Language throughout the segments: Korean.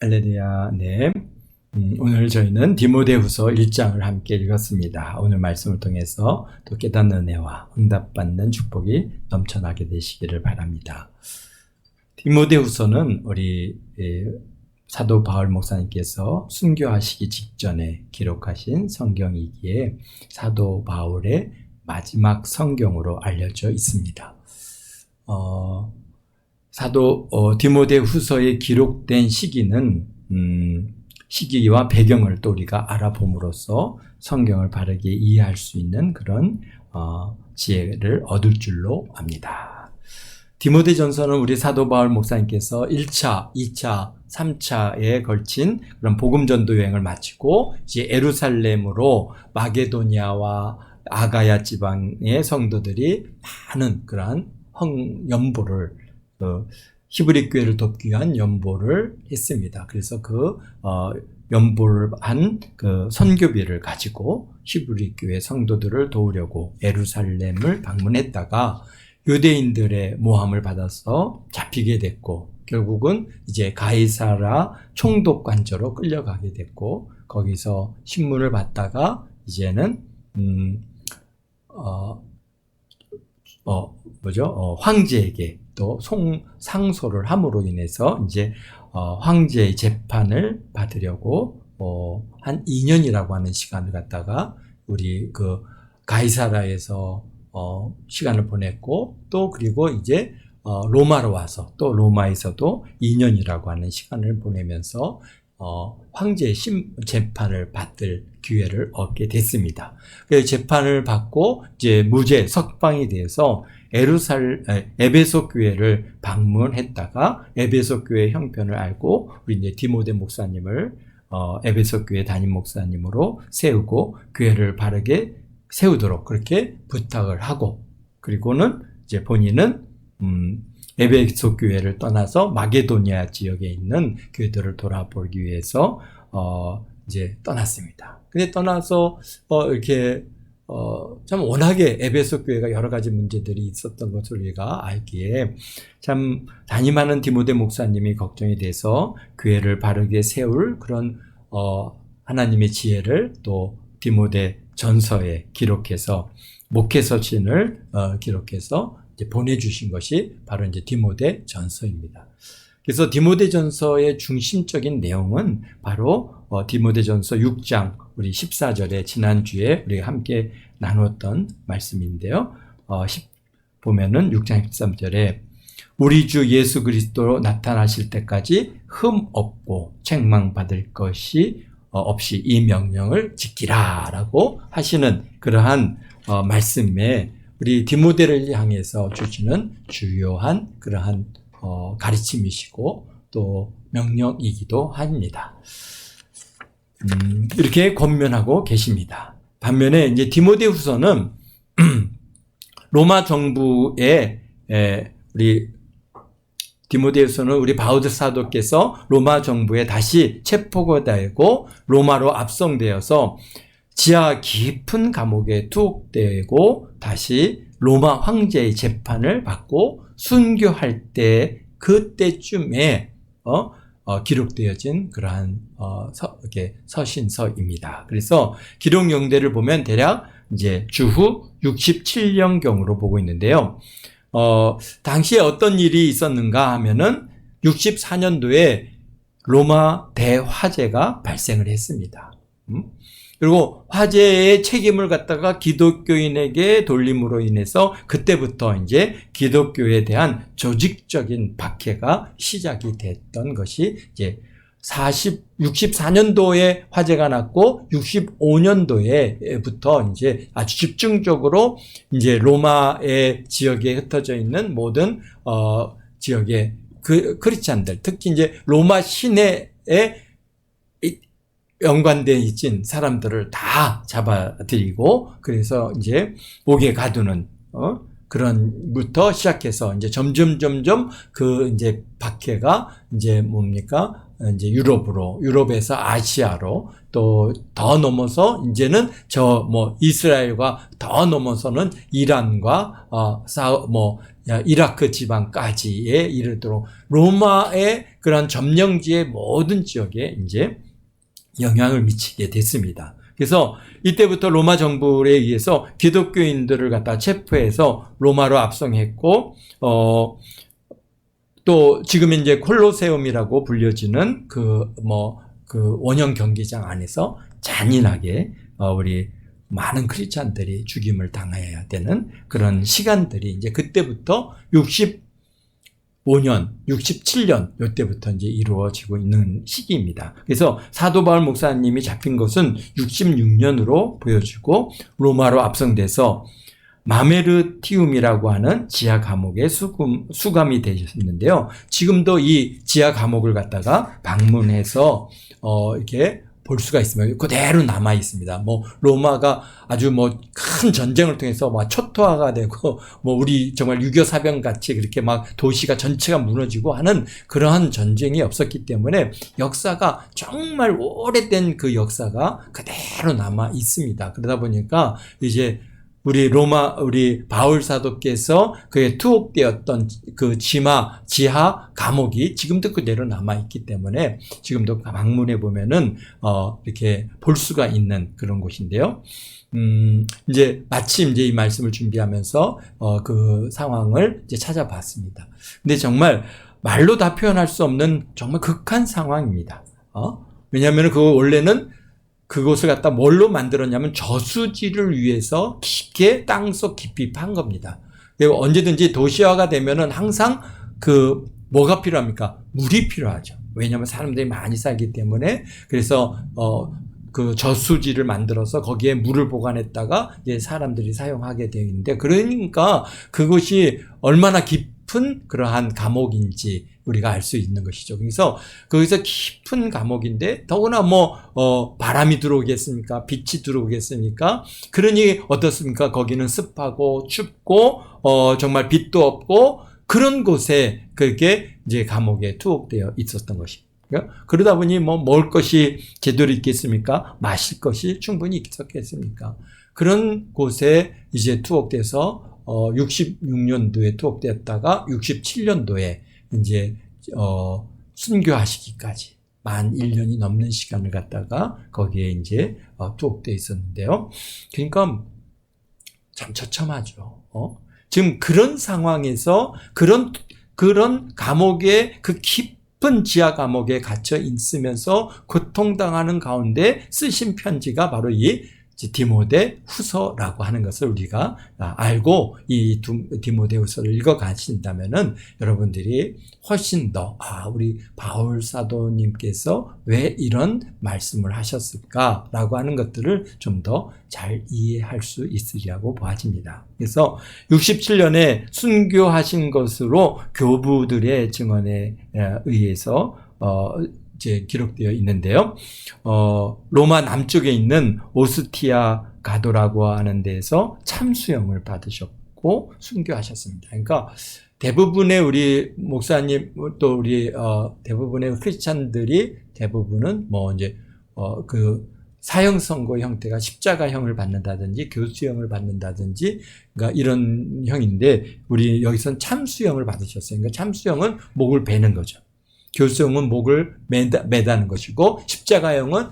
할렐루야, 네. 오늘 저희는 디모데후서 1장을 함께 읽었습니다. 오늘 말씀을 통해서 또 깨닫는 은혜와 응답받는 축복이 넘쳐나게 되시기를 바랍니다. 디모데후서는 우리 사도 바울 목사님께서 순교하시기 직전에 기록하신 성경이기에 사도 바울의 마지막 성경으로 알려져 있습니다. 사도 디모데후서에 기록된 시기는 시기와 배경을 또 우리가 알아봄으로써 성경을 바르게 이해할 수 있는 그런 지혜를 얻을 줄로 압니다. 디모데전서는 우리 사도 바울 목사님께서 1차, 2차, 3차에 걸친 그런 복음전도 여행을 마치고 이제 예루살렘으로 마게도니아와 아가야 지방의 성도들이 많은 그러한 연보를 히브리 교회를 돕기 위한 연보를 했습니다. 그래서 그 연보를 한 그 선교비를 가지고 히브리 교회 성도들을 도우려고 예루살렘을 방문했다가 유대인들의 모함을 받아서 잡히게 됐고 결국은 이제 가이사라 총독관저로 끌려가게 됐고 거기서 신문을 받다가 이제는 황제에게 또 상소를 함으로 인해서 이제 황제의 재판을 받으려고 한 2년이라고 하는 시간을 갖다가 우리 그 가이사라에서 시간을 보냈고 또 그리고 이제 로마로 와서 또 로마에서도 2년이라고 하는 시간을 보내면서 황제의 재판을 받을 기회를 얻게 됐습니다. 그래서 재판을 받고 이제 무죄 석방이 돼서 에베소 교회를 방문했다가 에베소 교회 형편을 알고 우리 이제 디모데 목사님을 에베소 교회 담임 목사님으로 세우고 교회를 바르게 세우도록 그렇게 부탁을 하고 그리고는 이제 본인은 에베소 교회를 떠나서 마게도니아 지역에 있는 교회들을 돌아보기 위해서 이제 떠났습니다. 근데 떠나서 이렇게 참 워낙에 에베소 교회가 여러 가지 문제들이 있었던 것을 우리가 알기에 참 담임하는 디모데 목사님이 걱정이 돼서 교회를 바르게 세울 그런 하나님의 지혜를 또 디모데 전서에 기록해서 목회 서신을 기록해서 이제 보내주신 것이 바로 이제 디모데 전서입니다. 그래서 디모데 전서의 중심적인 내용은 바로 디모데 전서 6장 우리 14절에 지난주에 우리가 함께 나누었던 말씀인데요. 보면은 6장 13절에 우리 주 예수 그리스도로 나타나실 때까지 흠 없고 책망받을 것이 없이 이 명령을 지키라 라고 하시는 그러한 말씀에 우리 디모데를 향해서 주시는 주요한 그러한 가르침이시고 또 명령이기도 합니다. 이렇게 권면하고 계십니다. 반면에 이제 디모데후서는 로마 정부에 우리 디모데후서는 우리 바울 사도께서 로마 정부에 다시 체포가 되고 로마로 압송되어서 지하 깊은 감옥에 투옥되고 다시 로마 황제의 재판을 받고 순교할 때 그때쯤에 기록되어진 그러한 서신서입니다. 그래서 기록 연대를 보면 대략 이제 주후 67년경으로 보고 있는데요. 당시에 어떤 일이 있었는가 하면은 64년도에 로마 대화재가 발생을 했습니다. 그리고 화재의 책임을 갖다가 기독교인에게 돌림으로 인해서 그때부터 이제 기독교에 대한 조직적인 박해가 시작이 됐던 것이 이제 64년도에 화재가 났고 65년도에부터 이제 아주 집중적으로 이제 로마의 지역에 흩어져 있는 모든 지역의 크리스찬들 특히 이제 로마 시내에 연관되어 있진 사람들을 다 잡아들이고 그래서 이제 목에 가두는 그런부터 시작해서 이제 점점 그 이제 박해가 이제 뭡니까 이제 유럽에서 아시아로 또 더 넘어서 이제는 이스라엘과 더 넘어서는 이란과 이라크 지방까지에 이르도록 로마의 그런 점령지의 모든 지역에 이제 영향을 미치게 됐습니다. 그래서 이때부터 로마 정부에 의해서 기독교인들을 갖다 체포해서 로마로 압송했고, 또 지금 이제 콜로세움이라고 불려지는 그 원형 경기장 안에서 잔인하게 우리 많은 크리스찬들이 죽임을 당해야 되는 그런 시간들이 이제 그때부터 65년, 67년 이때부터 이제 이루어지고 있는 시기입니다. 그래서 사도 바울 목사님이 잡힌 것은 66년으로 보여지고 로마로 압송돼서 마메르티움이라고 하는 지하 감옥에 수감이 되셨는데요. 지금도 이 지하 감옥을 갖다가 방문해서 이렇게 볼 수가 있습니다. 그대로 남아 있습니다. 로마가 아주 큰 전쟁을 통해서 초토화가 되고 우리 정말 6.25 사병 같이 그렇게 도시가 전체가 무너지고 하는 그러한 전쟁이 없었기 때문에 역사가 정말 오래된 그 역사가 그대로 남아 있습니다. 그러다 보니까 이제 우리 바울 사도께서 그의 투옥되었던 그 지하 감옥이 지금도 그대로 남아있기 때문에 지금도 방문해 보면은, 이렇게 볼 수가 있는 그런 곳인데요. 이제 마침 이제 이 말씀을 준비하면서, 그 상황을 이제 찾아봤습니다. 근데 정말 말로 다 표현할 수 없는 정말 극한 상황입니다. 왜냐하면 원래는 그곳을 갖다 뭘로 만들었냐면 저수지를 위해서 깊게 땅속 깊이 판 겁니다. 그리고 언제든지 도시화가 되면은 항상 뭐가 필요합니까? 물이 필요하죠. 왜냐하면 사람들이 많이 살기 때문에. 그래서 그 저수지를 만들어서 거기에 물을 보관했다가 이제 사람들이 사용하게 되어 있는데, 그러니까 그것이 얼마나 깊은 그러한 감옥인지 우리가 알 수 있는 것이죠. 그래서 거기서 깊은 감옥인데 더구나 바람이 들어오겠습니까? 빛이 들어오겠습니까? 그러니 어떻습니까? 거기는 습하고 춥고 정말 빛도 없고 그런 곳에 그게 이제 감옥에 투옥되어 있었던 것입니다. 그러다 보니 먹을 것이 제대로 있겠습니까? 마실 것이 충분히 있었겠습니까? 그런 곳에 이제 투옥돼서 66년도에 투옥되었다가 67년도에 이제 순교하시기까지 만 1년이 넘는 시간을 갖다가 거기에 이제 투옥되어 있었는데요. 그러니까 참 처참하죠. 지금 그런 상황에서 그런 감옥에 그 깊은 지하 감옥에 갇혀 있으면서 고통당하는 가운데 쓰신 편지가 바로 이 디모데 후서라고 하는 것을 우리가 알고 이 디모데 후서를 읽어 가신다면은 여러분들이 훨씬 더 우리 바울 사도님께서 왜 이런 말씀을 하셨을까라고 하는 것들을 좀 더 잘 이해할 수 있으리라고 보아집니다. 그래서 67년에 순교하신 것으로 교부들의 증언에 의해서 이제 기록되어 있는데요. 로마 남쪽에 있는 오스티아 가도라고 하는 데에서 참수형을 받으셨고 순교하셨습니다. 그러니까 대부분의 우리 목사님 또 우리 대부분의 크리스찬들이 대부분은 이제 사형 선고 형태가 십자가형을 받는다든지 교수형을 받는다든지 그러니까 이런 형인데 우리 여기서는 참수형을 받으셨어요. 그러니까 참수형은 목을 베는 거죠. 교수형은 목을 매다는 것이고 십자가형은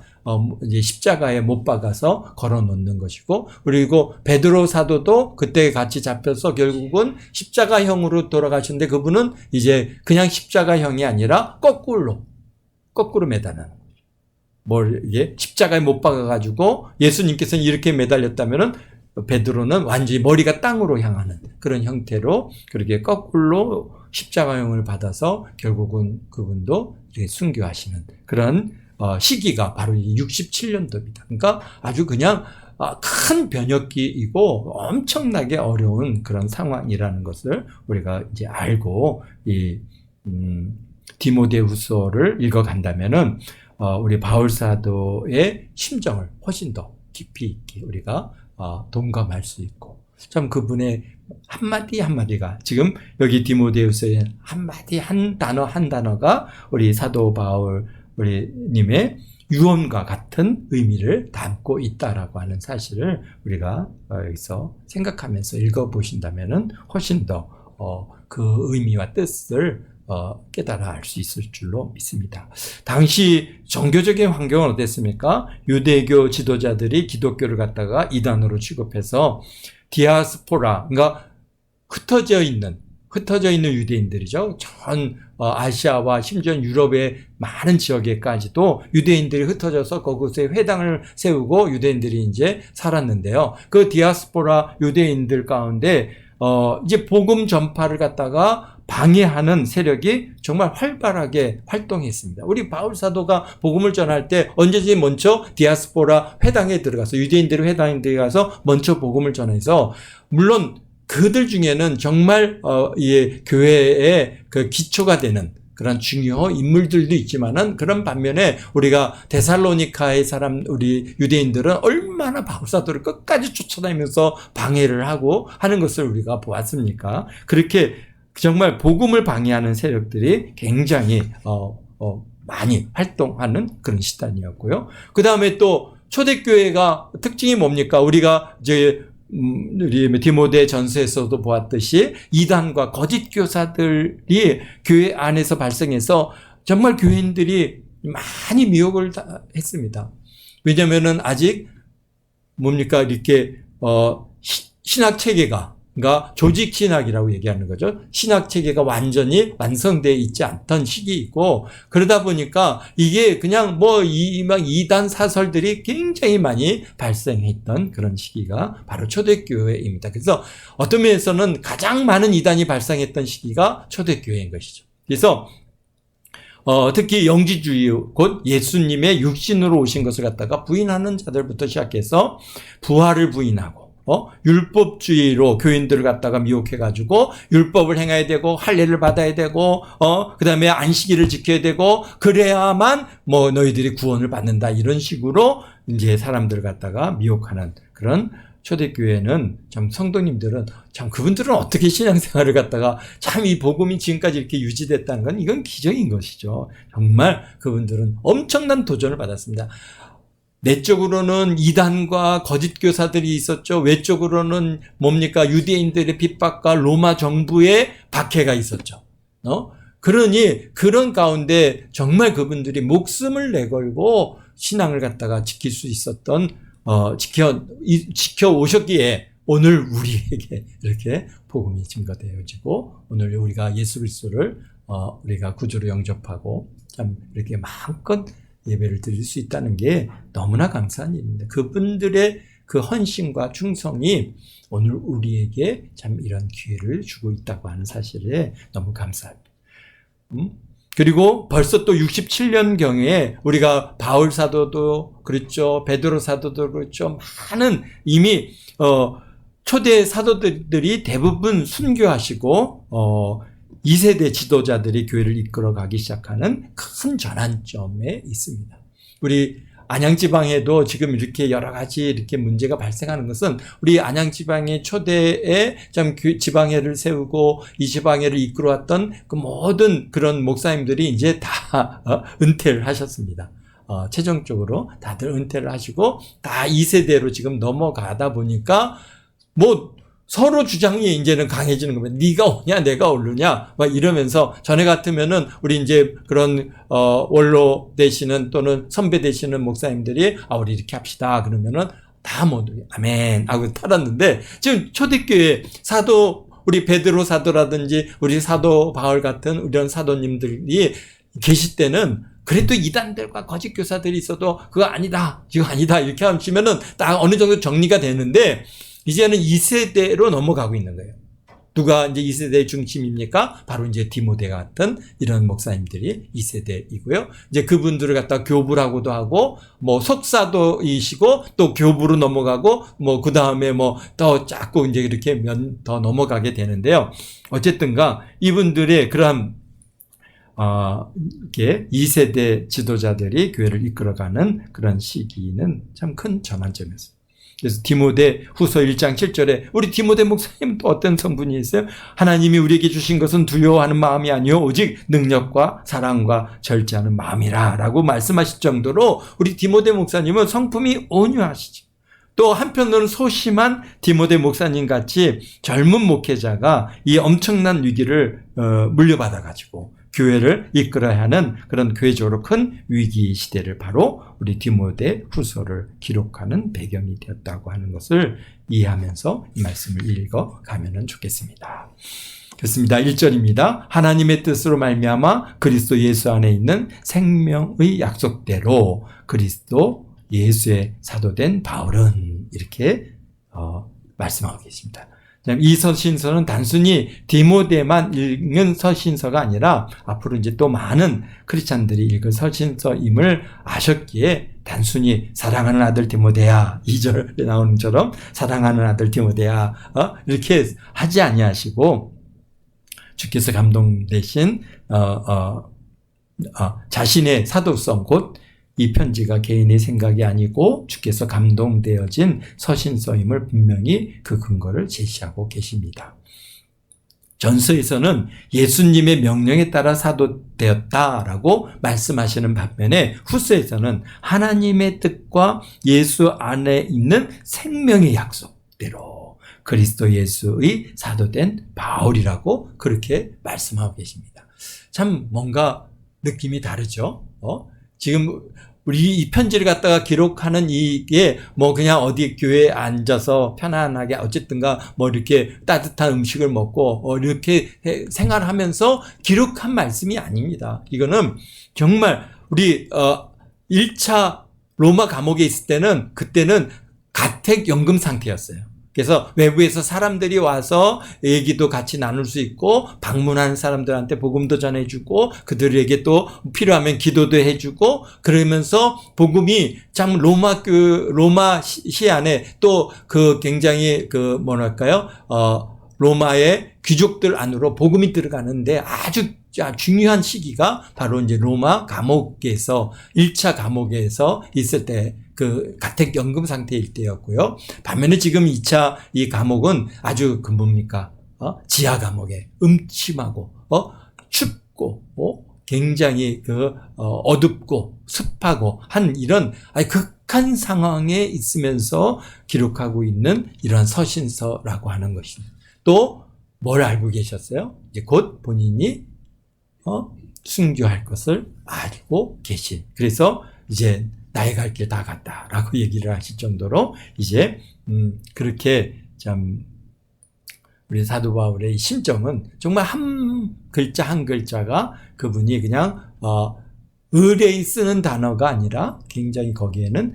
이제 십자가에 못 박아서 걸어 놓는 것이고, 그리고 베드로 사도도 그때 같이 잡혀서 결국은 십자가형으로 돌아가셨는데 그분은 이제 그냥 십자가형이 아니라 거꾸로 매다는 이게 십자가에 못 박아가지고 예수님께서는 이렇게 매달렸다면은 베드로는 완전히 머리가 땅으로 향하는 그런 형태로 그렇게 거꾸로 십자가형을 받아서 결국은 그분도 이렇게 순교하시는 그런 시기가 바로 이 67년도입니다. 그러니까 아주 그냥 큰 변혁기이고 엄청나게 어려운 그런 상황이라는 것을 우리가 이제 알고 이 디모데후서를 읽어간다면은 우리 바울 사도의 심정을 훨씬 더 깊이 있게 우리가 동감할 수 있고, 참 그분의 한마디 한마디가 지금 여기 디모데후서의 한마디 한 단어가 우리 사도 바울 우리 님의 유언과 같은 의미를 담고 있다라고 하는 사실을 우리가 여기서 생각하면서 읽어보신다면은 훨씬 더 그 의미와 뜻을 깨달아 알 수 있을 줄로 믿습니다. 당시 종교적인 환경은 어땠습니까? 유대교 지도자들이 기독교를 갖다가 이단으로 취급해서 디아스포라, 그러니까 흩어져 있는 유대인들이죠. 전 아시아와 심지어 유럽의 많은 지역에까지도 유대인들이 흩어져서 그곳에 회당을 세우고 유대인들이 이제 살았는데요. 그 디아스포라 유대인들 가운데 이제 복음 전파를 갖다가 방해하는 세력이 정말 활발하게 활동했습니다. 우리 바울 사도가 복음을 전할 때 언제든지 먼저 디아스포라 회당에 들어가서 유대인들의 회당에 들어가서 먼저 복음을 전해서, 물론 그들 중에는 정말 교회의 그 기초가 되는 그런 중요한 인물들도 있지만은, 그런 반면에 우리가 데살로니카의 우리 유대인들은 얼마나 바울 사도를 끝까지 쫓아다니면서 방해를 하고 하는 것을 우리가 보았습니까? 그렇게 정말 복음을 방해하는 세력들이 굉장히 많이 활동하는 그런 시단이었고요. 그 다음에 또 초대교회가 특징이 뭡니까? 우리가 이제 우리 디모데 전서에서도 보았듯이 이단과 거짓 교사들이 교회 안에서 발생해서 정말 교인들이 많이 미혹을 했습니다. 왜냐면은 아직 뭡니까? 이렇게 신학 체계가, 그러니까 조직 신학이라고 얘기하는 거죠. 신학 체계가 완전히 완성되어 있지 않던 시기이고, 그러다 보니까 이게 그냥 이단 사설들이 굉장히 많이 발생했던 그런 시기가 바로 초대교회입니다. 그래서 어떤 면에서는 가장 많은 이단이 발생했던 시기가 초대교회인 것이죠. 그래서 특히 영지주의, 곧 예수님의 육신으로 오신 것을 갖다가 부인하는 자들부터 시작해서 부활을 부인하고, 율법주의로 교인들을 갖다가 미혹해가지고 율법을 행해야 되고 할례를 받아야 되고 그 다음에 안식일을 지켜야 되고 그래야만 너희들이 구원을 받는다, 이런 식으로 이제 사람들을 갖다가 미혹하는 그런 초대교회는 참 성도님들은 참 그분들은 어떻게 신앙생활을 갖다가 참 이 복음이 지금까지 이렇게 유지됐다는 건 이건 기적인 것이죠. 정말 그분들은 엄청난 도전을 받았습니다. 내적으로는 이단과 거짓 교사들이 있었죠. 외적으로는 뭡니까? 유대인들의 핍박과 로마 정부의 박해가 있었죠. 그러니 그런 가운데 정말 그분들이 목숨을 내걸고 신앙을 갖다가 지킬 수 있었던 지켜 오셨기에 오늘 우리에게 이렇게 복음이 증거되어지고, 오늘 우리가 예수 그리스도를 우리가 구주로 영접하고 참 이렇게 마음껏 예배를 드릴 수 있다는 게 너무나 감사한 일입니다. 그분들의 그 헌신과 충성이 오늘 우리에게 참 이런 기회를 주고 있다고 하는 사실에 너무 감사합니다. 그리고 벌써 또 67년경에 우리가 바울 사도도 그렇죠, 베드로 사도도 그렇죠, 많은 이미 초대 사도들이 대부분 순교하시고 2세대 지도자들이 교회를 이끌어가기 시작하는 큰 전환점에 있습니다. 우리 안양지방에도 지금 이렇게 여러 가지 이렇게 문제가 발생하는 것은 우리 안양지방의 초대에 참 지방회를 세우고 이 지방회를 이끌어왔던 그 모든 그런 목사님들이 이제 다 은퇴를 하셨습니다. 최종적으로 다들 은퇴를 하시고 다 2세대로 지금 넘어가다 보니까 서로 주장이 이제는 강해지는 겁니다. 네가 오냐, 내가 오르냐, 막 이러면서 전에 같으면은 우리 이제 그런 원로 되시는 또는 선배 되시는 목사님들이 우리 이렇게 합시다 그러면은 다 모두 아멘 하고 따랐는데, 지금 초대교회 사도 우리 베드로 사도라든지 우리 사도 바울 같은 이런 사도님들이 계실 때는 그래도 이단들과 거짓 교사들이 있어도 그거 아니다, 이거 아니다 이렇게 하시면은 딱 어느 정도 정리가 되는데, 이제는 2세대로 넘어가고 있는 거예요. 누가 이제 2세대의 중심입니까? 바로 이제 디모데 같은 이런 목사님들이 2세대이고요. 이제 그분들을 갖다 교부라고도 하고, 석사도이시고, 또 교부로 넘어가고, 그 다음에 더 자꾸 이제 이렇게 더 넘어가게 되는데요. 어쨌든가, 이분들의 그런, 이렇게 2세대 지도자들이 교회를 이끌어가는 그런 시기는 참 큰 전환점이었습니다. 그래서 디모데 후서 1장 7절에 우리 디모데 목사님 또 어떤 성분이 있어요? 하나님이 우리에게 주신 것은 두려워하는 마음이 아니요 오직 능력과 사랑과 절제하는 마음이라 라고 말씀하실 정도로 우리 디모데 목사님은 성품이 온유하시죠. 또 한편으로는 소심한 디모데 목사님 같이 젊은 목회자가 이 엄청난 위기를 물려받아가지고 교회를 이끌어야 하는 그런 교회적으로 큰 위기 시대를 바로 우리 디모데 후서를 기록하는 배경이 되었다고 하는 것을 이해하면서 이 말씀을 읽어가면 좋겠습니다. 그렇습니다. 1절입니다. 하나님의 뜻으로 말미암아 그리스도 예수 안에 있는 생명의 약속대로 그리스도 예수의 사도된 바울은 이렇게 말씀하고 계십니다. 이 서신서는 단순히 디모데만 읽는 서신서가 아니라 앞으로 이제 또 많은 크리스찬들이 읽을 서신서임을 아셨기에 단순히 사랑하는 아들 디모데야 2절에 나오는 것처럼 사랑하는 아들 디모데야 이렇게 하지 아니하시고 주께서 감동되신 자신의 사도성 곧 이 편지가 개인의 생각이 아니고 주께서 감동되어진 서신서임을 분명히 그 근거를 제시하고 계십니다. 전서에서는 예수님의 명령에 따라 사도되었다라고 말씀하시는 반면에 후서에서는 하나님의 뜻과 예수 안에 있는 생명의 약속대로 그리스도 예수의 사도된 바울이라고 그렇게 말씀하고 계십니다. 참 뭔가 느낌이 다르죠? 지금 우리 이 편지를 갖다가 기록하는 이게 뭐 그냥 어디 교회에 앉아서 편안하게 어쨌든가 뭐 이렇게 따뜻한 음식을 먹고 이렇게 생활하면서 기록한 말씀이 아닙니다. 이거는 정말 우리 1차 로마 감옥에 있을 때는 그때는 가택연금 상태였어요. 그래서 외부에서 사람들이 와서 얘기도 같이 나눌 수 있고 방문하는 사람들한테 복음도 전해주고 그들에게 또 필요하면 기도도 해주고 그러면서 복음이 참 로마 시 안에 또 그 굉장히 그 뭐랄까요 로마의 귀족들 안으로 복음이 들어가는데 아주 중요한 시기가 바로 이제 로마 감옥에서 1차 감옥에서 있을 때 그 가택연금 상태일 때였고요. 반면에 지금 2차 이 감옥은 아주 그 뭡니까? 지하 감옥에 음침하고 춥고 굉장히 그 어둡고 습하고 한 이런 극한 상황에 있으면서 기록하고 있는 이런 서신서라고 하는 것입니다. 또 뭘 알고 계셨어요? 이제 곧 본인이 순교할 것을 알고 계신. 그래서 이제 나의 갈 길 다 갔다라고 얘기를 하실 정도로 이제 그렇게 참 우리 사도 바울의 심정은 정말 한 글자 한 글자가 그분이 그냥 의뢰인 쓰는 단어가 아니라 굉장히 거기에는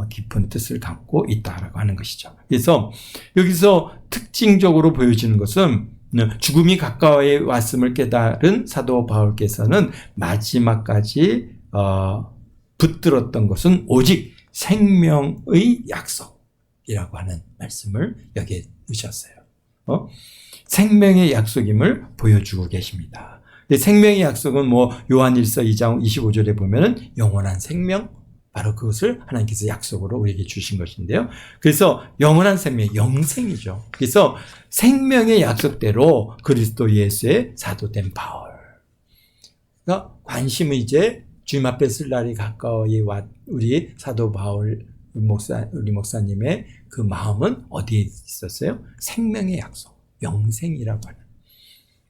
깊은 뜻을 갖고 있다라고 하는 것이죠. 그래서 여기서 특징적으로 보여지는 것은 죽음이 가까이 왔음을 깨달은 사도 바울께서는 마지막까지 붙들었던 것은 오직 생명의 약속이라고 하는 말씀을 여기에 두셨어요. 생명의 약속임을 보여주고 계십니다. 생명의 약속은 뭐 요한일서 2장 25절에 보면은 영원한 생명, 바로 그것을 하나님께서 약속으로 우리에게 주신 것인데요. 그래서 영원한 생명, 영생이죠. 그래서 생명의 약속대로 그리스도 예수의 사도된 바울. 그러니까 관심은 이제 주님 앞에 쓸 날이 가까이 왔 우리 사도 바울 우리 목사님의 그 마음은 어디에 있었어요? 생명의 약속, 영생이라고 하는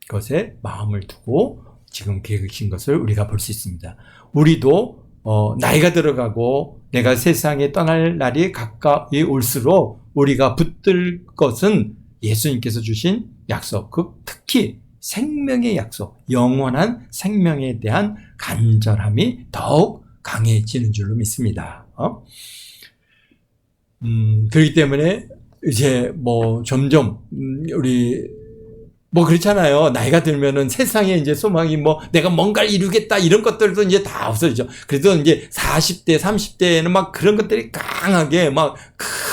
것에 마음을 두고 지금 계신 것을 우리가 볼 수 있습니다. 우리도 나이가 들어가고 내가 세상에 떠날 날이 가까이 올수록 우리가 붙들 것은 예수님께서 주신 약속, 특히 생명의 약속, 영원한 생명에 대한 간절함이 더욱 강해지는 줄로 믿습니다. 그렇기 때문에 이제 뭐 점점 우리 뭐 그렇잖아요. 나이가 들면은 세상에 이제 소망이 뭐 내가 뭔가를 이루겠다 이런 것들도 이제 다 없어지죠. 그래도 이제 40대, 30대에는 막 그런 것들이 강하게 막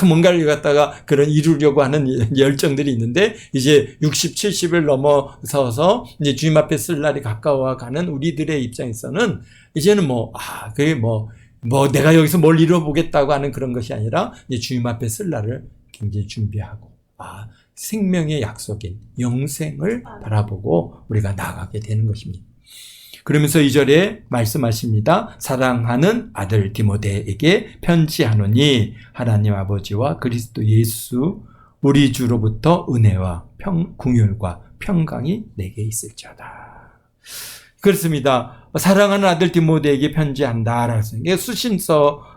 뭔가를 갖다가 그런 이루려고 하는 열정들이 있는데 이제 60, 70을 넘어서서 이제 주님 앞에 쓸 날이 가까워가는 우리들의 입장에서는 이제는 그게 뭐 내가 여기서 뭘 이뤄보겠다고 하는 그런 것이 아니라 이제 주님 앞에 쓸 날을 굉장히 준비하고 생명의 약속인 영생을 바라보고 우리가 나아가게 되는 것입니다. 그러면서 2절에 말씀하십니다. 사랑하는 아들 디모데에게 편지하노니 하나님 아버지와 그리스도 예수 우리 주로부터 은혜와 긍휼과 평강이 내게 있을지어다. 그렇습니다. 사랑하는 아들 디모데에게 편지한다. 이게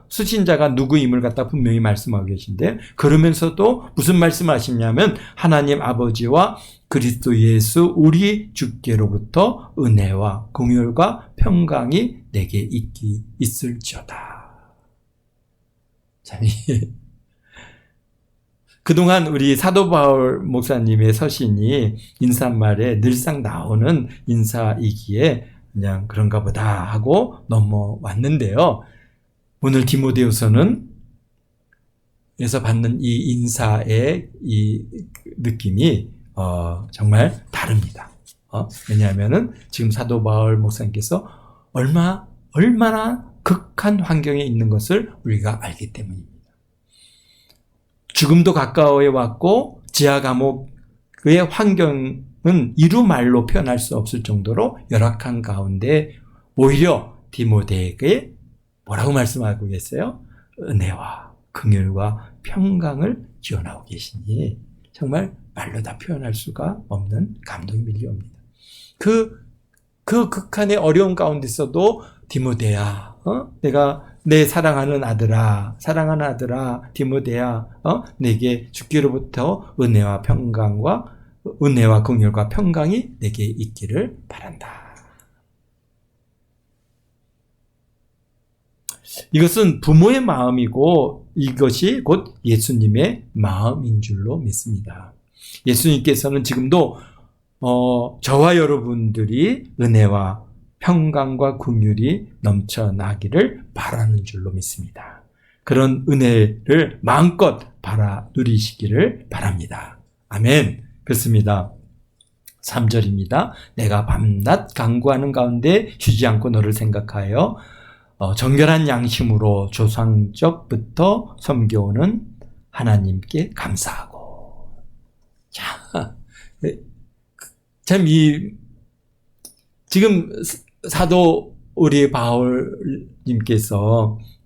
수신자가 누구임을 갖다 분명히 말씀하고 계신데, 그러면서도 무슨 말씀을 하시냐면 하나님 아버지와 그리스도 예수 우리 주께로부터 은혜와 긍휼과 평강이 내게 있을지어다. 참, 그동안 우리 사도 바울 목사님의 서신이 인사말에 늘상 나오는 인사이기에 그냥 그런가 보다 하고 넘어왔는데요. 오늘 디모데후서는 에서 받는 이 인사의 이 느낌이 정말 다릅니다. 왜냐하면은 지금 사도 바울 목사님께서 얼마나 극한 환경에 있는 것을 우리가 알기 때문입니다. 죽음도 가까워에 왔고 지하 감옥의 환경은 이루 말로 표현할 수 없을 정도로 열악한 가운데 오히려 디모데에게 뭐라고 말씀하고 계세요? 은혜와 긍휼과 평강을 지원하고 계시니 정말 말로 다 표현할 수가 없는 감동이 밀려옵니다. 그 극한의 어려운 가운데서도 디모데야, 내가 내 사랑하는 아들아 디모데야, 내게 주께로부터 은혜와 긍휼과 평강이 내게 있기를 바란다. 이것은 부모의 마음이고 이것이 곧 예수님의 마음인 줄로 믿습니다. 예수님께서는 지금도 저와 여러분들이 은혜와 평강과 긍휼이 넘쳐나기를 바라는 줄로 믿습니다. 그런 은혜를 마음껏 바라 누리시기를 바랍니다. 아멘. 그렇습니다. 3절입니다. 내가 밤낮 간구하는 가운데 쉬지 않고 너를 생각하여 정결한 양심으로 조상적부터 섬겨오는 하나님께 감사하고. 참 지금 사도 우리 바울님께서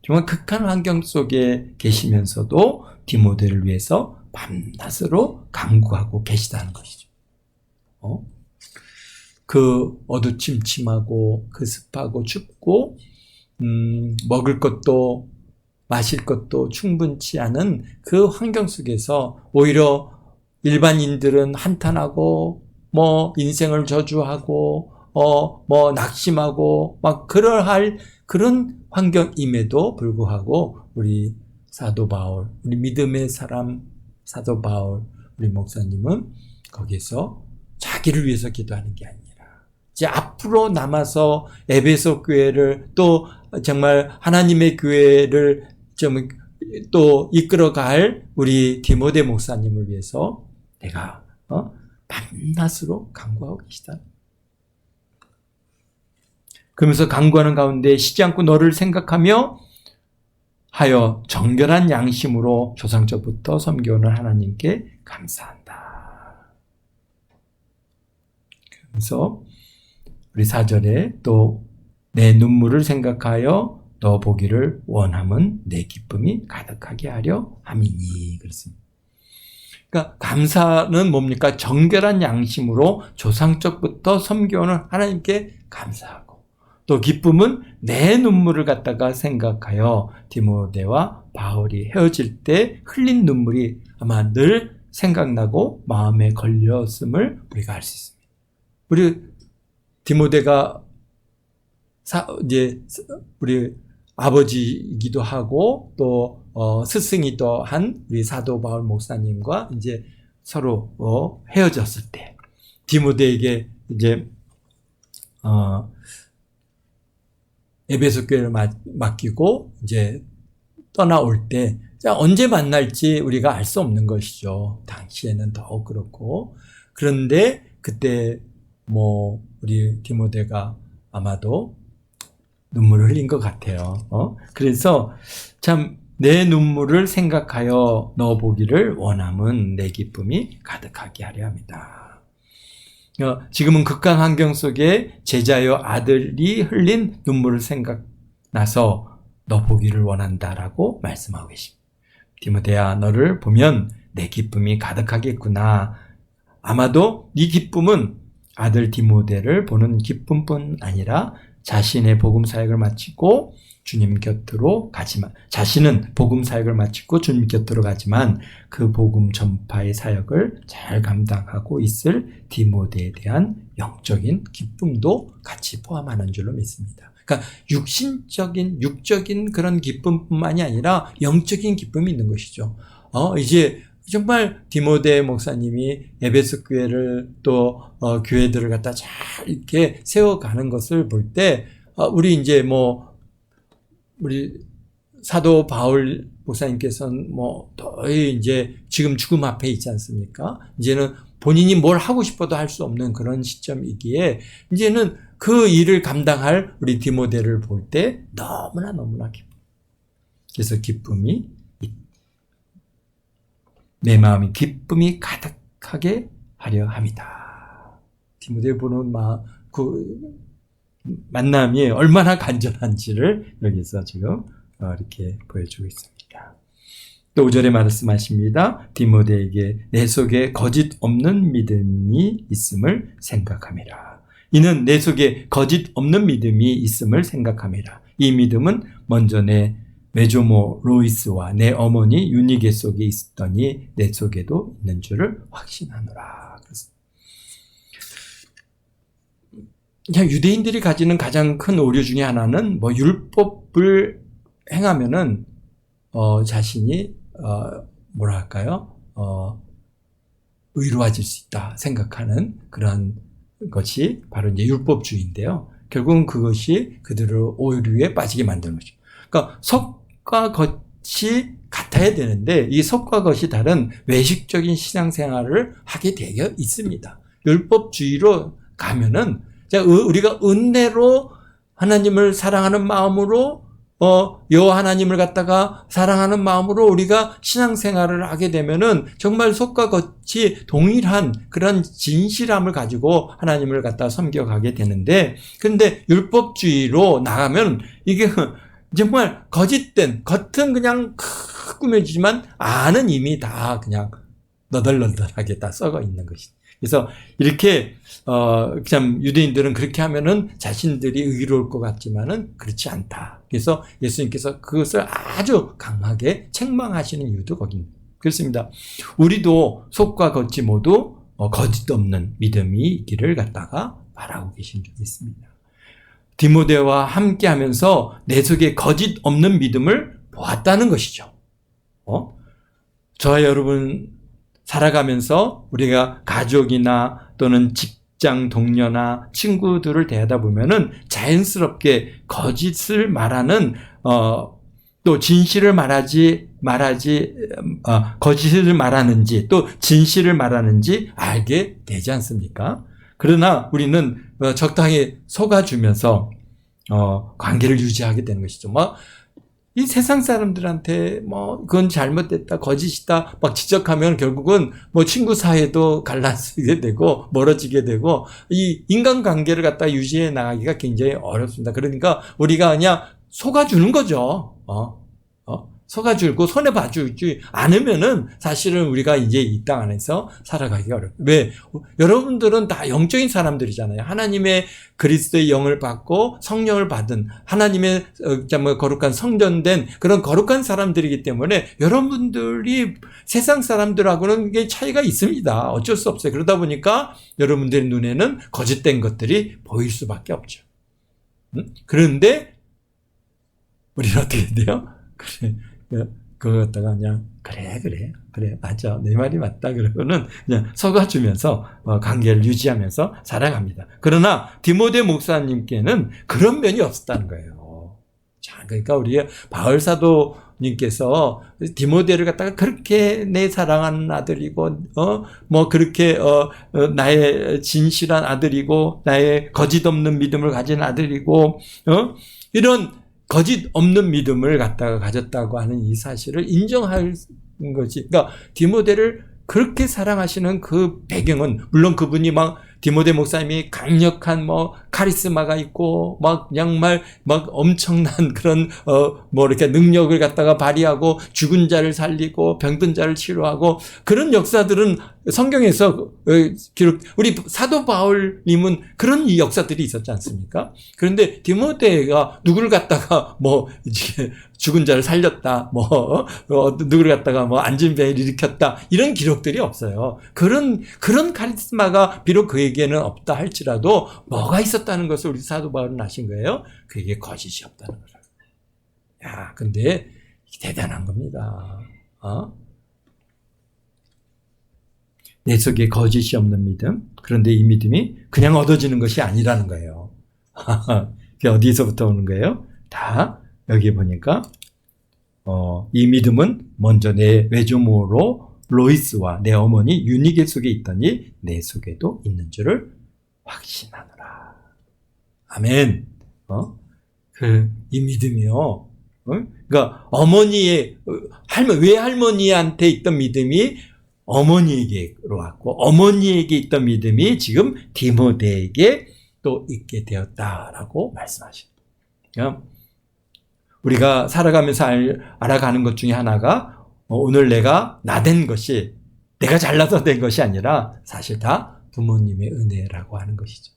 정말 극한 환경 속에 계시면서도 디모데를 위해서 밤낮으로 간구하고 계시다는 것이죠. 그 어두침침하고 그 습하고 춥고 먹을 것도 마실 것도 충분치 않은 그 환경 속에서 오히려 일반인들은 한탄하고 인생을 저주하고 낙심하고 막 그러할 그런 환경임에도 불구하고 우리 사도 바울, 우리 믿음의 사람 사도 바울, 우리 목사님은 거기서 자기를 위해서 기도하는 게 아니라 이제 앞으로 남아서 에베소 교회를 또 정말 하나님의 교회를 좀 또 이끌어갈 우리 디모데 목사님을 위해서 내가 밤낮으로 간구하고 계시다. 그러면서 간구하는 가운데 쉬지 않고 너를 생각하며 하여 정결한 양심으로 조상적부터 섬겨오는 하나님께 감사한다. 그래서 우리 4절에 또 내 눈물을 생각하여 너 보기를 원함은 내 기쁨이 가득하게 하려 함이니. 그렇습니다. 그러니까 감사는 뭡니까? 정결한 양심으로 조상적부터 섬겨오는 하나님께 감사하고, 또 기쁨은 내 눈물을 갖다가 생각하여 디모데와 바울이 헤어질 때 흘린 눈물이 아마 늘 생각나고 마음에 걸렸음을 우리가 알 수 있습니다. 우리 디모데가 이제 우리 아버지이기도 하고 또 스승이기도 한 우리 사도 바울 목사님과 이제 서로 헤어졌을 때 디모데에게 이제 에베소 교회를 맡기고 이제 떠나올 때 언제 만날지 우리가 알 수 없는 것이죠. 당시에는 더욱 그렇고. 그런데 그때 우리 디모데가 아마도 눈물을 흘린 것 같아요. 그래서 참 내 눈물을 생각하여 넣어보기를 원함은 내 기쁨이 가득하게 하려 합니다. 지금은 극한 환경 속에 제자여 아들이 흘린 눈물을 생각나서 넣어보기를 원한다라고 말씀하고 계십니다. 디모데야, 너를 보면 내 기쁨이 가득하겠구나. 아마도 이 기쁨은 아들 디모데를 보는 기쁨뿐 아니라 자신의 복음 사역을 마치고 주님 곁으로 가지만, 자신은 복음 사역을 마치고 주님 곁으로 가지만 그 복음 전파의 사역을 잘 감당하고 있을 디모데에 대한 영적인 기쁨도 같이 포함하는 줄로 믿습니다. 그러니까 육적인 그런 기쁨뿐만이 아니라 영적인 기쁨이 있는 것이죠. 이제 정말 디모데 목사님이 에베소 교회를 또 교회들을 갖다 잘 이렇게 세워가는 것을 볼 때 우리 이제 우리 사도 바울 목사님께서는 거의 이제 지금 죽음 앞에 있지 않습니까? 이제는 본인이 뭘 하고 싶어도 할 수 없는 그런 시점이기에 이제는 그 일을 감당할 우리 디모데를 볼 때 너무나 기뻐. 그래서 내 마음이 기쁨이 가득하게 하려 합니다. 디모데 보는 그 만남이 얼마나 간절한지를 여기서 지금 이렇게 보여주고 있습니다. 또 5절에 말씀하십니다. 디모데에게 내 속에 거짓 없는 믿음이 있음을 생각함이라. 이는 내 속에 거짓 없는 믿음이 있음을 생각함이라. 이 믿음은 먼저 내 외조모 로이스와 내 어머니 유니게 속에 있었더니 내 속에도 있는 줄을 확신하노라. 그냥 유대인들이 가지는 가장 큰 오류 중에 하나는 율법을 행하면은 자신이 의로워질 수 있다 생각하는 그런 것이 바로 이제 율법주의인데요. 결국은 그것이 그들을 오류에 빠지게 만드는 거죠. 그러니까 속과 겉이 같아야 되는데 이 속과 겉이 다른 외식적인 신앙생활을 하게 되어 있습니다. 율법주의로 가면은 우리가 은혜로 하나님을 사랑하는 마음으로 여호와 하나님을 갖다가 사랑하는 마음으로 우리가 신앙생활을 하게 되면은 정말 속과 겉이 동일한 그런 진실함을 가지고 하나님을 갖다 섬겨가게 되는데, 근데 율법주의로 나가면 이게 정말 거짓된 겉은 그냥 꾸며지지만 안은 이미 다 그냥 너덜너덜하게 다 썩어 있는 것이죠. 그래서 이렇게 참 유대인들은 그렇게 하면은 자신들이 의로울 것 같지만은 그렇지 않다. 그래서 예수님께서 그것을 아주 강하게 책망하시는 이유도 거기입니다. 그렇습니다. 우리도 속과 겉이 모두 거짓 없는 믿음이 있기를 갖다가 말하고 계신 적이 있습니다. 디모데와 함께하면서 내 속에 거짓 없는 믿음을 보았다는 것이죠. 저와 여러분 살아가면서 우리가 가족이나 또는 직장 동료나 친구들을 대하다 보면은 자연스럽게 거짓을 말하는 또 진실을 거짓을 말하는지 또 진실을 말하는지 알게 되지 않습니까? 그러나 우리는 적당히 속아주면서 관계를 유지하게 되는 것이죠. 이 세상 사람들한테 그건 잘못됐다, 거짓이다 막 지적하면 결국은 친구 사이에도 갈라지게 되고 멀어지게 되고 이 인간관계를 갖다 유지해 나가기가 굉장히 어렵습니다. 그러니까 우리가 그냥 속아주는 거죠. 속아주고 손해 봐주지 않으면은 사실은 우리가 이제 이 땅 안에서 살아가기가 어렵다. 왜? 여러분들은 다 영적인 사람들이잖아요. 하나님의 그리스도의 영을 받고 성령을 받은 하나님의 거룩한 성전된 그런 거룩한 사람들이기 때문에 여러분들이 세상 사람들하고는 게 차이가 있습니다. 어쩔 수 없어요. 그러다 보니까 여러분들의 눈에는 거짓된 것들이 보일 수밖에 없죠. 그런데 우리는 어떻게 돼요? 그래. 그거 갖다가 그냥 그래 맞아 내 말이 맞다 그러고는 그냥 속아주면서 관계를 유지하면서 살아갑니다. 그러나 디모데 목사님께는 그런 면이 없었다는 거예요. 자, 그러니까 우리 바울 사도님께서 디모데를 갖다가 그렇게 내 사랑하는 아들이고, 그렇게, 나의 진실한 아들이고, 나의 거짓 없는 믿음을 가진 아들이고, 이런 거짓 없는 믿음을 갖다가 가졌다고 하는 이 사실을 인정할 거지. 그러니까 디모데를 그렇게 사랑하시는 그 배경은, 물론 그분이 막 디모데 목사님이 강력한 카리스마가 있고 정말 엄청난 그런 이렇게 능력을 갖다가 발휘하고 죽은 자를 살리고 병든 자를 치료하고 그런 역사들은 성경에서 기록, 우리 사도 바울님은 그런 역사들이 있었지 않습니까? 그런데 디모데가 누구를 갖다가 이제 죽은 자를 살렸다, 누구를 갖다가 앉은 배를 일으켰다, 이런 기록들이 없어요. 그런 카리스마가 비록 그에게는 없다 할지라도 뭐가 있었다는 것을 우리 사도 바울은 아신 거예요. 그에게 거짓이 없다는 거예요. 야, 근데 대단한 겁니다. 내 속에 거짓이 없는 믿음. 그런데 이 믿음이 그냥 얻어지는 것이 아니라는 거예요. 그게 어디서부터 오는 거예요? 다 여기 보니까 이 믿음은 먼저 내 외조모로 로이스와 내 어머니 유니게 속에 있더니 내 속에도 있는 줄을 확신하노라. 아멘. 이 믿음이요. 그러니까 어머니의 외할머니한테 있던 믿음이 어머니에게로 왔고, 어머니에게 있던 믿음이 지금 디모데에게 또 있게 되었다라고 말씀하십니다. 그러니까 우리가 살아가면서 알아가는 것 중에 하나가 오늘 내가 나된 것이 내가 잘나서 된 것이 아니라 사실 다 부모님의 은혜라고 하는 것이죠.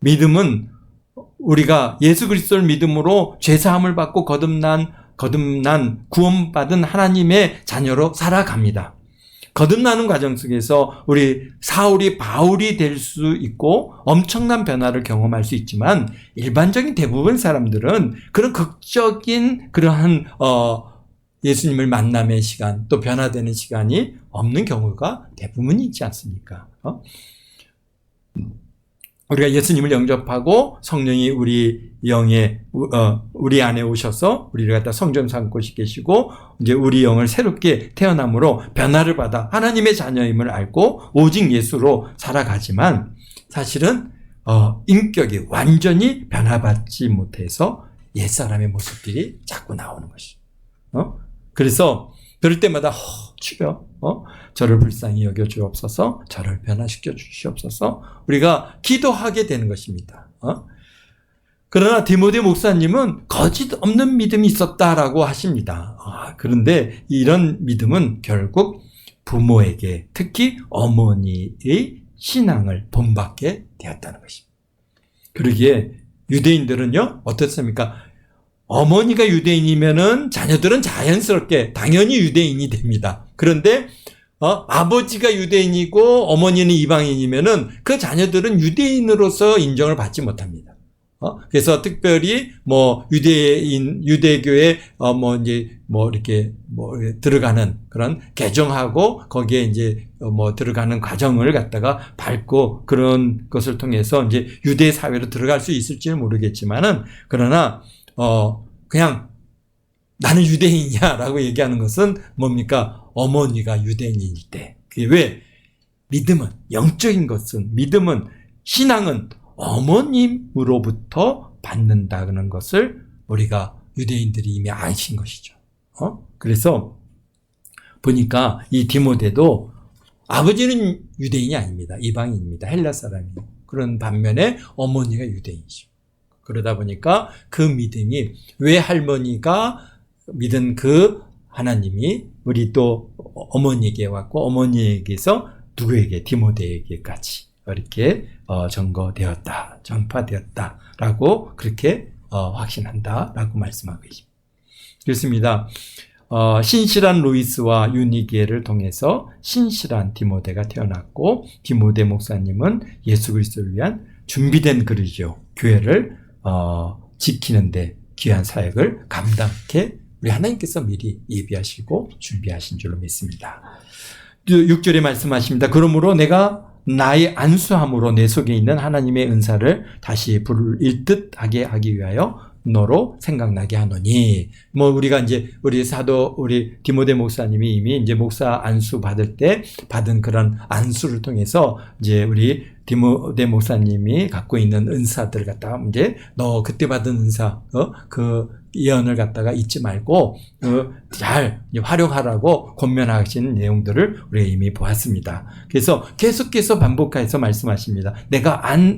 믿음은 우리가 예수 그리스도를 믿음으로 죄사함을 받고 거듭난 구원받은 하나님의 자녀로 살아갑니다. 거듭나는 과정 속에서 우리 사울이 바울이 될 수 있고 엄청난 변화를 경험할 수 있지만 일반적인 대부분 사람들은 그런 극적인 그러한 예수님을 만남의 시간, 또 변화되는 시간이 없는 경우가 대부분이 있지 않습니까? 우리가 예수님을 영접하고 성령이 우리 우리 안에 오셔서 우리를 갖다 성전 삼고 계시고 이제 우리 영을 새롭게 태어남으로 변화를 받아 하나님의 자녀임을 알고 오직 예수로 살아가지만 사실은 인격이 완전히 변화받지 못해서 옛사람의 모습들이 자꾸 나오는 것이죠. 그래서 그럴 때마다 주여 저를 불쌍히 여겨 주옵소서, 저를 변화시켜 주시옵소서, 우리가 기도하게 되는 것입니다. 그러나 디모데 목사님은 거짓 없는 믿음이 있었다라고 하십니다. 그런데 이런 믿음은 결국 부모에게, 특히 어머니의 신앙을 본받게 되었다는 것입니다. 그러기에 유대인들은요 어떻습니까? 어머니가 유대인이면은 자녀들은 자연스럽게 당연히 유대인이 됩니다. 그런데 아버지가 유대인이고 어머니는 이방인이면은 그 자녀들은 유대인으로서 인정을 받지 못합니다. 그래서 특별히 유대교에 이렇게 들어가는 그런 개정하고 거기에 이제 들어가는 과정을 갖다가 밟고 그런 것을 통해서 이제 유대 사회로 들어갈 수 있을지는 모르겠지만은 그러나 그냥 나는 유대인이야라고 얘기하는 것은 뭡니까? 어머니가 유대인일 때. 그게 왜? 믿음은, 영적인 것은, 믿음은, 신앙은 어머님으로부터 받는다는 것을 우리가 유대인들이 이미 아신 것이죠. 그래서 보니까 이 디모데도 아버지는 유대인이 아닙니다. 이방인입니다. 헬라 사람이에요. 그런 반면에 어머니가 유대인이죠. 그러다 보니까 그 믿음이 외할머니가 믿은 그 하나님이 우리 또 어머니에게 왔고 어머니에게서 누구에게? 디모데에게까지 이렇게 전파되었다라고 그렇게 확신한다라고 말씀하고 계십니다. 그렇습니다. 신실한 로이스와 유니게를 통해서 신실한 디모데가 태어났고 디모데 목사님은 예수 그리스도를 위한 준비된 그릇이요 교회를 지키는데 귀한 사역을 감당케 우리 하나님께서 미리 예비하시고 준비하신 줄로 믿습니다. 6절에 말씀하십니다. 그러므로 내가 나의 안수함으로 내 속에 있는 하나님의 은사를 다시 불일 듯하게 하기 위하여 너로 생각나게 하노니. 뭐 우리가 이제 우리 디모데 목사님이 이미 이제 목사 안수 받을 때 받은 그런 안수를 통해서 이제 우리 디모데 목사님이 갖고 있는 은사들 갖다가 이제 너 그때 받은 은사 그 예언을 갖다가 잊지 말고 잘 활용하라고 권면하신 내용들을 우리가 이미 보았습니다. 그래서 계속해서 반복해서 말씀하십니다.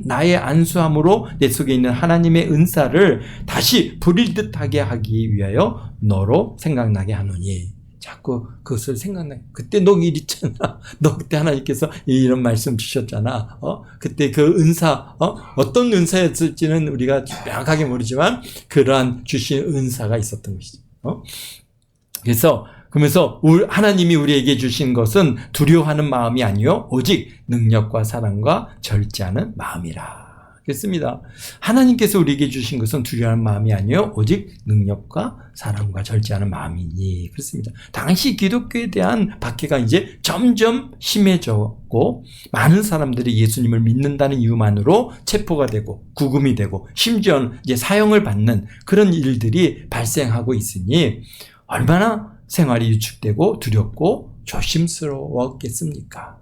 나의 안수함으로 내 속에 있는 하나님의 은사를 다시 불일 듯하게 하기 위하여 너로 생각나게 하노니. 자꾸 그것을 생각나. 그때 너 일 있잖아. 너 그때 하나님께서 이런 말씀 주셨잖아. 그때 그 은사, 어떤 은사였을지는 우리가 명확하게 모르지만 그러한 주신 은사가 있었던 것이죠. 그러면서 하나님이 우리에게 주신 것은 두려워하는 마음이 아니요 오직 능력과 사랑과 절제하는 마음이라. 그렇습니다. 하나님께서 우리에게 주신 것은 두려워하는 마음이 아니요 오직 능력과 사랑과 절제하는 마음이니. 그렇습니다. 당시 기독교에 대한 박해가 이제 점점 심해졌고 많은 사람들이 예수님을 믿는다는 이유만으로 체포가 되고 구금이 되고 심지어는 이제 사형을 받는 그런 일들이 발생하고 있으니 얼마나 생활이 위축되고 두렵고 조심스러웠겠습니까?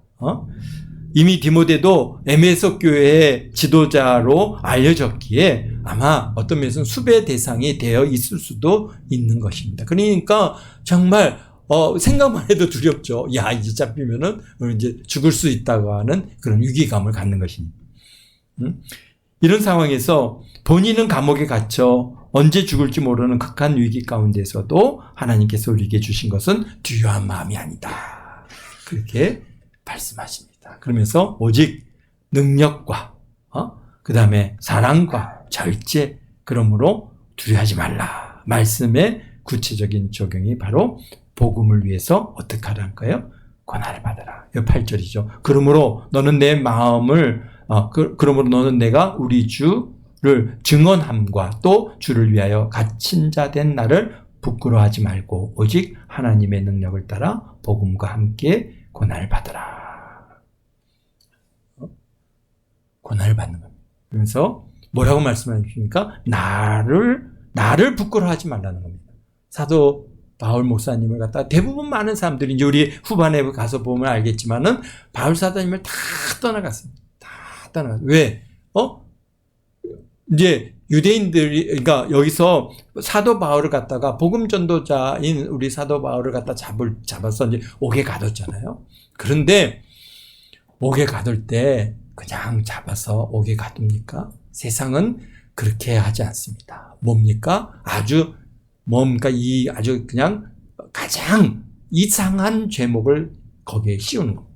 이미 디모데도 에베소 교회의 지도자로 알려졌기에 아마 어떤 면에서는 수배 대상이 되어 있을 수도 있는 것입니다. 그러니까 정말 생각만 해도 두렵죠. 야, 이제 잡히면은 이제 죽을 수 있다고 하는 그런 위기감을 갖는 것입니다. 이런 상황에서 본인은 감옥에 갇혀 언제 죽을지 모르는 극한 위기 가운데서도 하나님께서 우리에게 주신 것은 두려워한 마음이 아니다. 그렇게 말씀하십니다. 그러면서 오직 능력과 그 다음에 사랑과 절제, 그러므로 두려워하지 말라. 말씀의 구체적인 적용이 바로 복음을 위해서 어떻게 하라는가요? 고난을 받아라. 8절이죠. 그러므로 너는 내 마음을 그러므로 너는 내가 우리 주를 증언함과 또 주를 위하여 갇힌 자 된 나를 부끄러워하지 말고 오직 하나님의 능력을 따라 복음과 함께 고난을 받아라. 고난을 받는 겁니다. 그러면서 뭐라고 말씀하십니까? 나를 부끄러워하지 말라는 겁니다. 사도 바울 목사님을 갖다가 대부분 많은 사람들이 이제 우리 후반에 가서 보면 알겠지만은 바울 사도님을 다 떠나갔습니다. 다 떠나갔어요. 왜? 이제 유대인들이, 그러니까 여기서 사도 바울을 갖다가 복음 전도자인 우리 사도 바울을 갖다 잡아서 이제 옥에 가뒀잖아요. 그런데 옥에 가둘 때 그냥 잡아서 옥에 가둡니까? 세상은 그렇게 하지 않습니다. 뭡니까? 아주 그냥 가장 이상한 죄목을 거기에 씌우는 겁니다.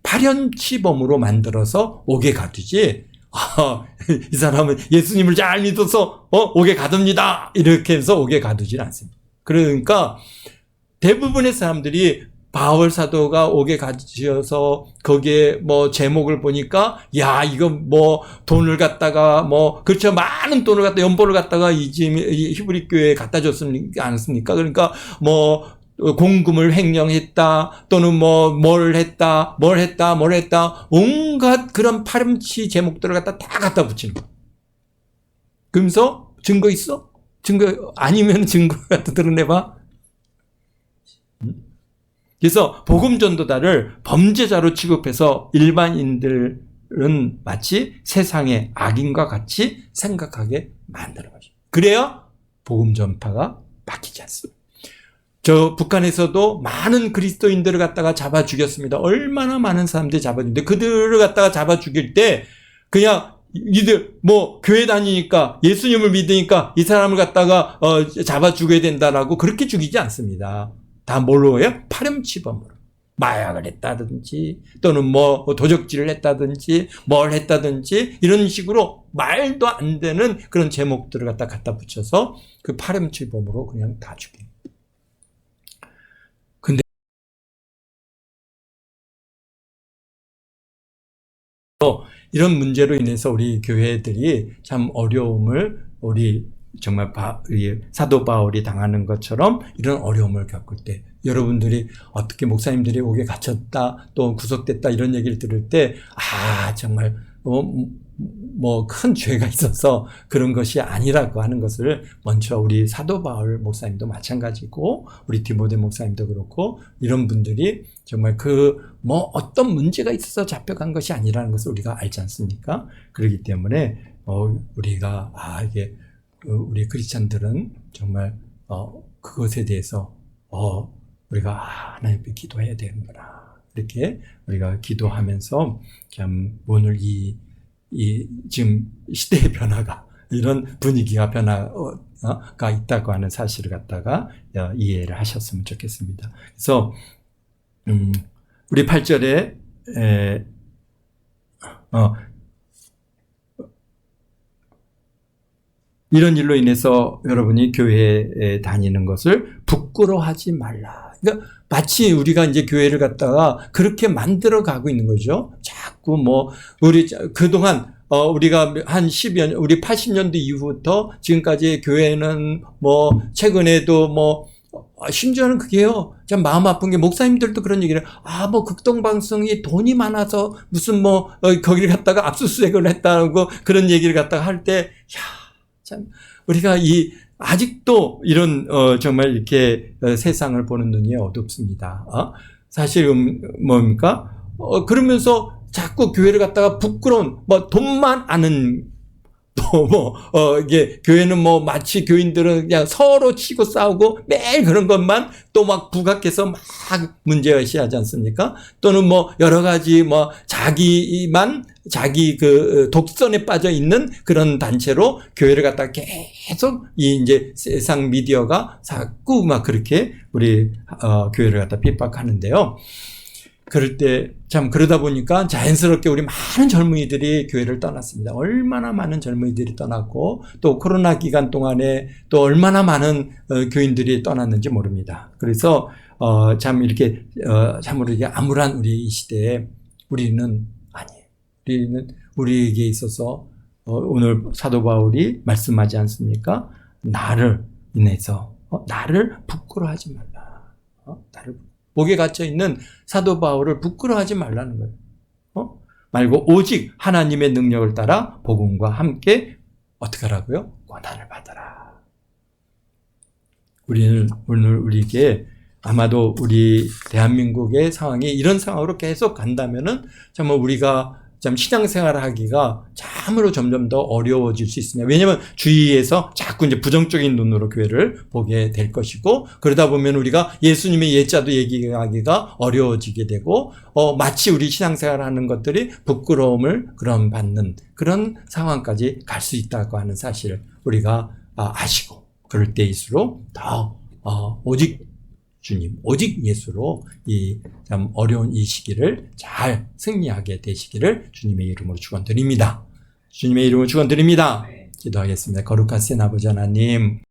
파렴치범으로 만들어서 옥에 가두지, 이 사람은 예수님을 잘 믿어서 옥에 가둡니다. 이렇게 해서 옥에 가두질 않습니다. 그러니까 대부분의 사람들이 바울 사도가 옥에 갇혀서 거기에 뭐 제목을 보니까 야, 이거 뭐 돈을 갖다가 그렇죠, 많은 돈을 갖다 연보를 갖다가 이 히브리 교회에 갖다 줬습니까? 않습니까? 그러니까 공금을 횡령했다, 또는 뭘 했다, 온갖 그런 파렴치 제목들을 갖다 다 갖다 붙이는 거야. 그러면서 증거 있어? 증거 아니면 증거 갖다 드러내봐. 그래서 복음 전도자를 범죄자로 취급해서 일반인들은 마치 세상의 악인과 같이 생각하게 만드는 거죠. 그래야 복음 전파가 막히지 않습니다. 북한에서도 많은 그리스도인들을 갖다가 잡아 죽였습니다. 얼마나 많은 사람들이 잡아 죽는데 그들을 갖다가 잡아 죽일 때 그냥 이들 교회 다니니까 예수님을 믿으니까 이 사람을 갖다가 잡아 죽여야 된다라고 그렇게 죽이지 않습니다. 다 뭘로 해요? 파렴치범으로. 마약을 했다든지 또는 도적질을 했다든지 뭘 했다든지 이런 식으로 말도 안 되는 그런 제목들을 갖다 붙여서 그 파렴치범으로 그냥 다 죽여요. 근데 이런 문제로 인해서 우리 교회들이 참 어려움을 정말 사도 바울이 당하는 것처럼 이런 어려움을 겪을 때 여러분들이 어떻게 목사님들이 옥에 갇혔다 또 구속됐다 이런 얘기를 들을 때 정말 뭐 큰 죄가 있어서 그런 것이 아니라고 하는 것을 먼저 우리 사도 바울 목사님도 마찬가지고 우리 디모데 목사님도 그렇고 이런 분들이 정말 뭐 어떤 문제가 있어서 잡혀간 것이 아니라는 것을 우리가 알지 않습니까? 그렇기 때문에 우리가 이게 우리 크리스찬들은 정말 그것에 대해서 우리가 하나님 앞에 기도해야 되는구나. 이렇게 우리가 기도하면서 참 오늘 지금 시대의 변화가 이런 분위기가 변화가 있다고 하는 사실을 갖다가 이해를 하셨으면 좋겠습니다. 그래서 우리 8절에 이런 일로 인해서 여러분이 교회에 다니는 것을 부끄러워하지 말라. 그러니까 마치 우리가 이제 교회를 갖다가 그렇게 만들어 가고 있는 거죠. 자꾸 우리 그동안 우리가 한 10여 년, 우리 80년대 이후부터 지금까지 교회는 최근에도 심지어는 그게요. 참 마음 아픈 게 목사님들도 그런 얘기를 극동방송이 돈이 많아서 무슨 거기를 갖다가 압수수색을 했다고 그런 얘기를 갖다가 할 때, 참 우리가 아직도 이런 정말 이렇게 세상을 보는 눈이 어둡습니다. 사실 뭡니까? 그러면서 자꾸 교회를 갖다가 부끄러운 돈만 아는 이게 교회는 마치 교인들은 그냥 서로 치고 싸우고 매일 그런 것만 또 부각해서 막 문제의식하지 않습니까? 또는 여러 가지 자기 독선에 빠져 있는 그런 단체로 교회를 갖다가 계속 이제 세상 미디어가 자꾸 그렇게 우리 교회를 갖다 핍박하는데요. 그럴 때 참 그러다 보니까 자연스럽게 우리 많은 젊은이들이 교회를 떠났습니다. 얼마나 많은 젊은이들이 떠났고 또 코로나 기간 동안에 또 얼마나 많은 교인들이 떠났는지 모릅니다. 그래서 참 이렇게 참으로 이게 암울한 우리 이 시대에 우리는 우리에게 있어서 오늘 사도 바울이 말씀하지 않습니까? 나를 인해서 나를 부끄러워하지 말라. 목에 갇혀 있는 사도 바울을 부끄러워하지 말라는 거예요. 말고 오직 하나님의 능력을 따라 복음과 함께 어떻게 하라고요? 고난을 받아라. 우리는 오늘 우리에게 아마도 우리 대한민국의 상황이 이런 상황으로 계속 간다면은 정말 우리가 참 신앙생활을 하기가 참으로 점점 더 어려워질 수 있습니다. 왜냐하면 주위에서 자꾸 이제 부정적인 눈으로 교회를 보게 될 것이고 그러다 보면 우리가 예수님의 예자도 얘기하기가 어려워지게 되고 마치 우리 신앙생활을 하는 것들이 부끄러움을 받는 그런 상황까지 갈 수 있다고 하는 사실을 우리가 아시고 그럴 때일수록 더 오직 주님, 오직 예수로 이 참 어려운 이 시기를 잘 승리하게 되시기를 주님의 이름으로 축원드립니다. 주님의 이름으로 축원드립니다. 기도하겠습니다. 거룩하신 아버지 하나님,